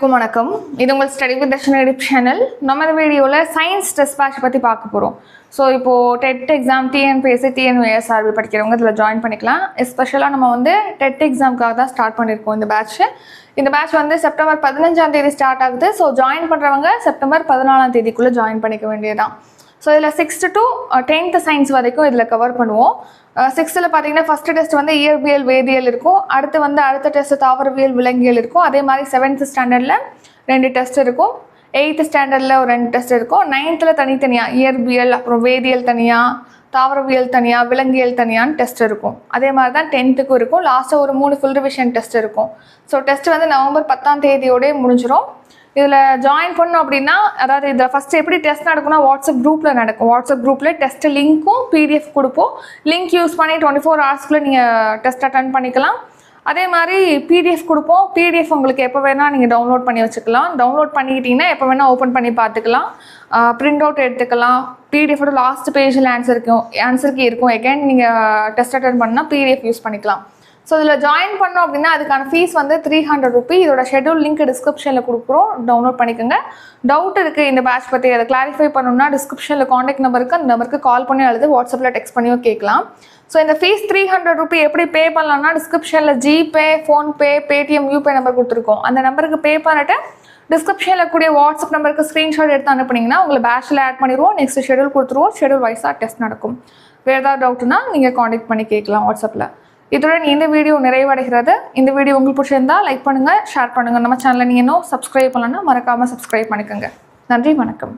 அனைவருக்கும் வணக்கம். இது உங்கள் study with Darshan YouTube channel. நம்ம இந்த வீடியோவில் சயின்ஸ் டெஸ்ட் பேட்ச் பற்றி பார்க்க போகிறோம். ஸோ இப்போது டெட் எக்ஸாம், டிஎன்பிஎஸ்சி, டிஎன்யூஎஸ்ஆர்பி படிக்கிறவங்க இதில் ஜாயின் பண்ணிக்கலாம். எஸ்பெஷலாக நம்ம வந்து டெட் எக்ஸாமுக்காக தான் ஸ்டார்ட் பண்ணியிருக்கோம் இந்த பேட்ச் வந்து செப்டம்பர் 15 ஸ்டார்ட் ஆகுது. ஸோ ஜாயின் பண்ணுறவங்க செப்டம்பர் 14 ஜாயின் பண்ணிக்க வேண்டியதான். ஸோ இதில் 6th to 10th சயின்ஸ் வரைக்கும் இதில் கவர் பண்ணுவோம். 6th பார்த்தீங்கன்னா ஃபஸ்ட்டு டெஸ்ட் வந்து இயற்பியல் வேதியியல் இருக்கும். அடுத்த டெஸ்ட் தாவரவியல் விலங்கியல் இருக்கும். அதே மாதிரி 7th ஸ்டாண்டர்டில் 2 டெஸ்ட் இருக்கும். 8th ஸ்டாண்டர்டில் ஒரு 2 டெஸ்ட் இருக்கும். 9th தனித்தனியாக இயற்பியல், அப்புறம் வேதியியல் தனியாக, தாவரவியல் தனியாக, விலங்கியல் தனியான்னு டெஸ்ட் இருக்கும். அதே மாதிரி தான் 10th இருக்கும். லாஸ்ட்டாக ஒரு 3 ஃபுல் ரிவிஷன் டெஸ்ட் இருக்கும். ஸோ டெஸ்ட் வந்து நவம்பர் 10 முடிஞ்சிடும். இதில் ஜாயின் பண்ணோம் அப்படின்னா, அதாவது இதில் ஃபஸ்ட்டு எப்படி டெஸ்ட் நடக்கும்னா வாட்ஸ்அப் குரூப்பில் நடக்கும். வாட்ஸ்அப் குரூப்பில் டெஸ்ட் லிங்க்கும் பிடிஎஃப் கொடுப்போம். லிங்க் யூஸ் பண்ணி 24 ஹவர்ஸ்க்குள்ளே நீங்கள் டெஸ்ட் அட்டன் பண்ணிக்கலாம். அதே மாதிரி பிடிஎஃப் கொடுப்போம். பிடிஎஃப் உங்களுக்கு எப்போ வேணால் நீங்கள் டவுன்லோட் பண்ணி வச்சுக்கலாம். டவுன்லோட் பண்ணிக்கிட்டிங்கன்னா எப்போ வேணால் ஓப்பன் பண்ணி பார்த்துக்கலாம். பிரிண்ட் அவுட் எடுத்துக்கலாம். பிடிஎஃபோட லாஸ்ட் பேஜில் ஆன்சருக்கு இருக்கும். எகைன் நீங்கள் டெஸ்ட் அட்டன் பண்ணால் பிடிஎஃப் யூஸ் பண்ணிக்கலாம். ஸோ இதில் ஜாயின் பண்ணோம் அப்படின்னா அதுக்கான ஃபீஸ் வந்து 300 ரூபீ. இதோட ஷெட்யூல் லிங்க் டிஸ்கிரிப்ஷனில் கொடுக்குறோம், டவுன்லோட் பண்ணிக்கோங்க. டவுட் இருக்குது இந்த பேட்ச் பற்றி, அதை கிளாரிஃபை பண்ணணும்னா டிஸ்கிரிப்ஷனில் காண்டாக்ட் நம்பருக்கு, அந்த நம்பருக்கு கால் பண்ணி அல்லது வாட்ஸ்அப்பில் டெக்ஸ்ட் பண்ணியோ கேட்கலாம். ஸோ இந்த ஃபீஸ் 300 ரூபீ எப்படி பே பண்ணலாம்னா, டிஸ்கிரிப்ஷனில் GPay, PhonePe, Paytm, YouPay number கொடுத்துருக்கோம். அந்த நம்பருக்கு பே பண்ணிட்டு டிஸ்கிரிப்ஷனில் கூடிய வாட்ஸ்அப் நம்பருக்கு ஸ்க்ரீன்ஷாட் எடுத்து அனுப்புனீங்கன்னா உங்களை பேட்சில் ஆட் பண்ணிடுவோம். நெக்ஸ்ட் ஷெட்யூல் கொடுத்துருவோம். ஷெட்யூல் வைஸாக டெஸ்ட் நடக்கும். வேறு ஏதாவது டவுட்னா நீங்கள் காண்டாக்ட் பண்ணி கேட்கலாம் வாட்ஸ்அப்பில். இதுடன் இந்த வீடியோ நிறைவடைகிறது. இந்த வீடியோ உங்களுக்கு பிடிச்சிருந்தா லைக் பண்ணுங்கள், ஷேர் பண்ணுங்கள். நம்ம சேனலை நீங்கள் இன்னும் சப்ஸ்கிரைப் பண்ணலன்னா மறக்காமல் சப்ஸ்கிரைப் பண்ணிக்கோங்க. நன்றி, வணக்கம்.